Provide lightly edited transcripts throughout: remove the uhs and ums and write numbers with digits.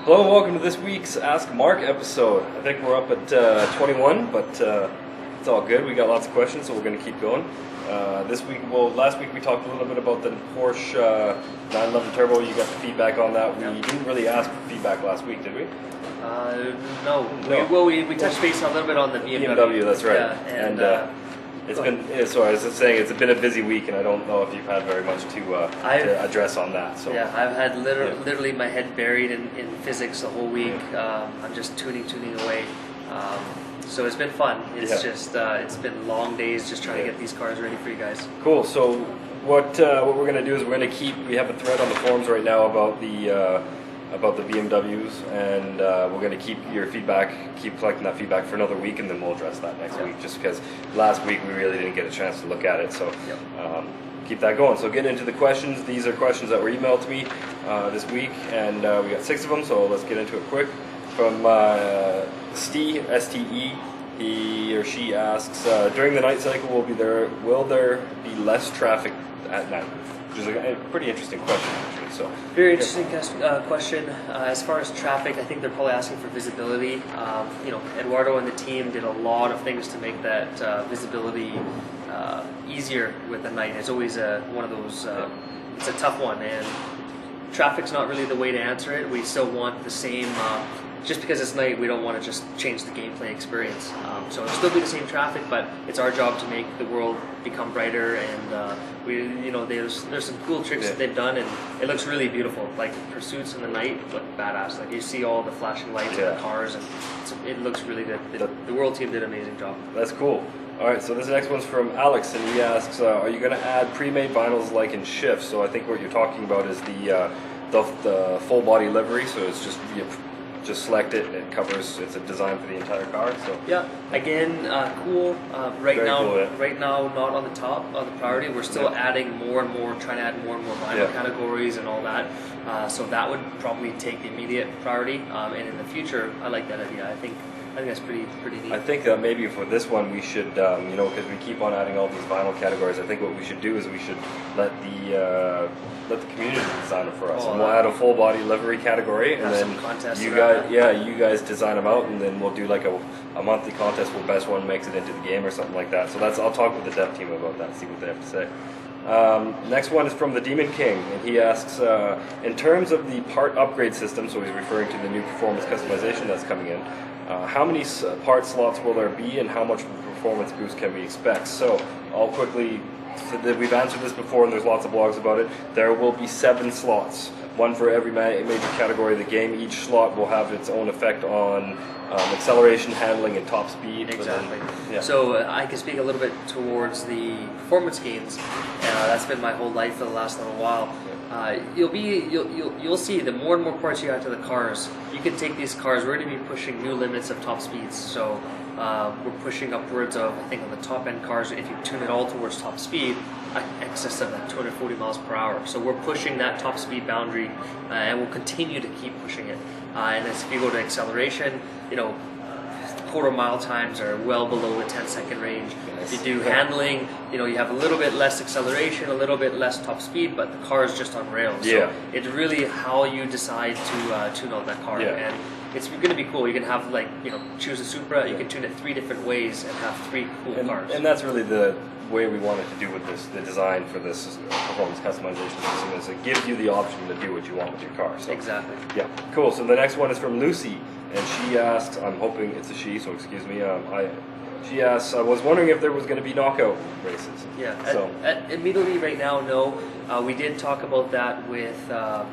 Hello and welcome to this week's Ask Mark episode. I think we're up at 21, but it's all good. We got lots of questions, so we're going to keep going. Last week we talked a little bit about the Porsche 911 Turbo. You got the feedback on that. We didn't really ask for feedback last week, did we? No. We touched base a little bit on the BMW. That's right. Yeah, it's been, so I was just saying, it's been a busy week, and I don't know if you've had very much to address on that. So yeah, I've had literally my head buried in physics the whole week. I'm just tuning away. So it's been fun. It's just it's been long days just trying to get these cars ready for you guys. Cool. So what we're going to do is we have a thread on the forums right now about the BMWs, and we're going to keep collecting that feedback for another week, and then we'll address that next week, just because last week we really didn't get a chance to look at it. So keep that going. So getting into the questions, these are questions that were emailed to me this week, and we got 6 of them, so let's get into it quick. From Steve, S-T-E, he or she asks, during the night cycle, will there be less traffic at night? Which is a pretty interesting question, actually. So very interesting question. As far as traffic, I think they're probably asking for visibility. Eduardo and the team did a lot of things to make that visibility easier with the night. It's always one of those. It's a tough one, and traffic's not really the way to answer it. We still want the same. Just because it's night, we don't want to just change the gameplay experience. So it'll still be the same traffic, but it's our job to make the world become brighter. And there's some cool tricks that they've done, and it looks really beautiful. Like pursuits in the night look badass. Like you see all the flashing lights in the cars, and it looks really good. The World team did an amazing job. That's cool. All right, so this next one's from Alex, and he asks, "Are you going to add pre-made vinyls like in shifts?" So I think what you're talking about is the full body livery. So it's just select it, and it covers. It's a design for the entire car. So yeah, again, cool. Right now, not on the top of the priority. We're still adding more and more, trying to add more and more vinyl categories and all that. So that would probably take the immediate priority. And in the future, I like that idea. I think that's pretty neat. I think that maybe for this one we should, because we keep on adding all these vinyl categories, I think what we should do is we should let the community design it for us, and we'll add a full body livery category, and then you guys design them out, and then we'll do like a monthly contest where best one makes it into the game or something like that. So I'll talk with the dev team about that, see what they have to say. Next one is from the Demon King, and he asks, in terms of the part upgrade system, so he's referring to the new performance customization that's coming in, how many part slots will there be, and how much performance boost can we expect? So I'll quickly, we've answered this before, and there's lots of blogs about it. There will be 7 slots, one for every major category of the game. Each slot will have its own effect on acceleration, handling, and top speed. Exactly. So I can speak a little bit towards the performance gains. That's been my whole life for the last little while. You'll see the more and more parts you add to the cars, you can take these cars. We're going to be pushing new limits of top speeds. So we're pushing upwards of, I think, on the top end cars, if you tune it all towards top speed, excess of that 240 miles per hour. So we're pushing that top speed boundary, and we'll continue to keep pushing it. And as if you go to acceleration, quarter-mile times are well below the 10-second range. If you do handling, you have a little bit less acceleration, a little bit less top speed, but the car is just on rails. So it's really how you decide to tune out that car. And it's going to be cool. You can have choose a Supra. You can tune it 3 different ways and have 3 cool cars. And that's really the way we wanted to do with this. The design for this performance customization system is it gives you the option to do what you want with your car. So, exactly. Yeah. Cool. So the next one is from Lucy, and she asks. I'm hoping it's a she. So excuse me. She asks, I was wondering if there was going to be knockout races. Yeah. Immediately right now, no. We did talk about that with the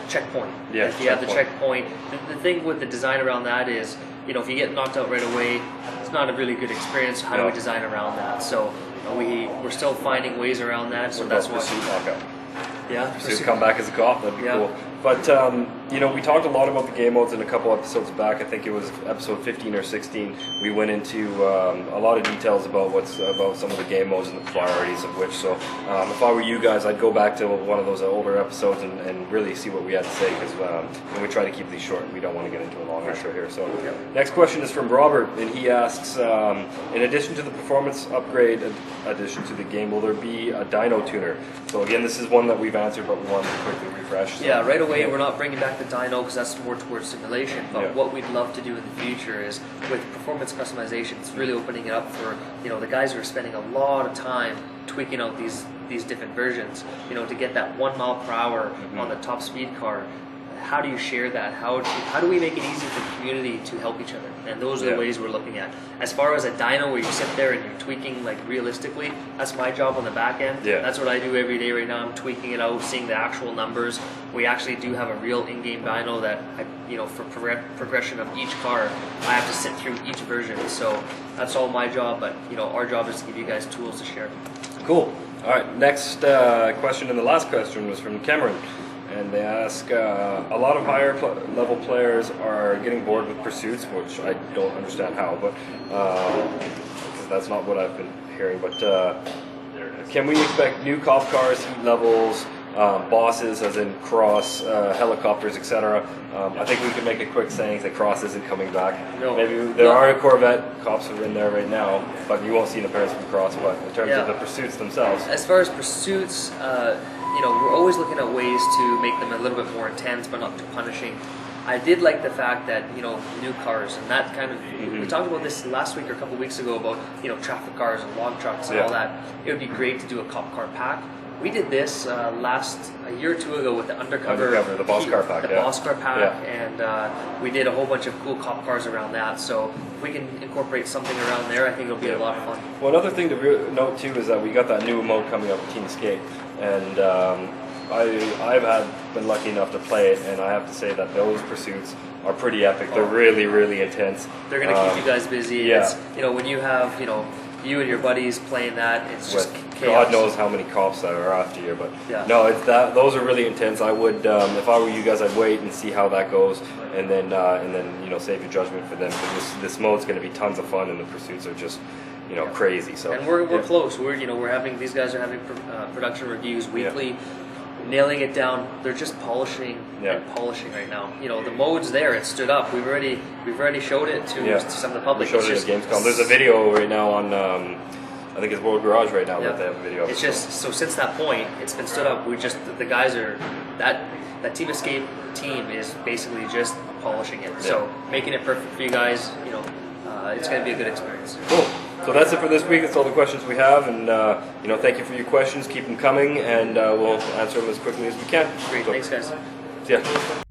checkpoint. Yeah. If you have the checkpoint, the thing with the design around that is, if you get knocked out right away, it's not a really good experience. How do we design around that? So we're still finding ways around that. So that's why Pursuit knockout. Yeah. Pursuit come back as a cop. That'd be cool. But we talked a lot about the game modes in a couple episodes back. I think it was episode 15 or 16. We went into a lot of details about some of the game modes and the priorities of which. So if I were you guys, I'd go back to one of those older episodes and really see what we had to say, because we try to keep these short. We don't want to get into a long intro here. So next question is from Robert, and he asks, in addition to the performance upgrade addition to the game, will there be a dyno tuner? So again, this is one that we've answered, but we wanted to quickly refresh. So. Yeah, right away, we're not bringing back the dyno because that's more towards simulation. But what we'd love to do in the future is with performance customization, it's really opening it up for the guys who are spending a lot of time tweaking out these different versions. To get that 1 mile per hour on the top speed car. How do you share that? How do we make it easy for the community to help each other? And those are the ways we're looking at. As far as a dyno where you sit there and you're tweaking like realistically, that's my job on the back end. That's what I do every day right now. I'm tweaking it out, seeing the actual numbers. We actually do have a real in-game dyno that for progression of each car, I have to sit through each version. So that's all my job, but our job is to give you guys tools to share. Cool. All right, next question, and the last question was from Cameron. And they ask, a lot of higher level players are getting bored with pursuits, which I don't understand how, but because that's not what I've been hearing. But can we expect new cop cars, heat levels, bosses, as in cross, helicopters, etc.? I think we can make a quick saying that cross isn't coming back. No. Maybe there are Corvette cops who are in there right now, but you won't see an appearance from cross. But in terms of the pursuits themselves, as far as pursuits. We're always looking at ways to make them a little bit more intense, but not too punishing. I did like the fact that new cars and that kind of. We talked about this last week or a couple of weeks ago about traffic cars and log trucks and all that. It would be great to do a cop car pack. We did this a year or two ago with the undercover the boss car pack, boss car pack, and we did a whole bunch of cool cop cars around that. So if we can incorporate something around there, I think it'll be a lot of fun. Well, another thing to note too is that we got that new mode coming up with Team Escape, and I've been lucky enough to play it, and I have to say that those pursuits are pretty epic. They're really, really intense. They're going to keep you guys busy. It's, when you have you and your buddies playing that, it's just chaos. God knows how many cops that are after you, but no, it's that. Those are really intense. I would, if I were you guys, I'd wait and see how that goes, and then save your judgment for them. Because this mode's going to be tons of fun, and the pursuits are just crazy. So and we're close. We're having these guys are having production reviews weekly. Nailing it down. They're just polishing and polishing right now. The mode's there. It stood up. We've already showed it to some of the public. We showed it at Gamescom. There's a video right now on I think it's World Garage right now that they have a video. It's just so since that point, it's been stood up. The guys are that Team Escape team is basically just polishing it. So making it perfect for you guys. It's going to be a good experience. Cool. So that's it for this week. That's all the questions we have, and thank you for your questions. Keep them coming, and we'll answer them as quickly as we can. Great. Thanks, guys. Yeah.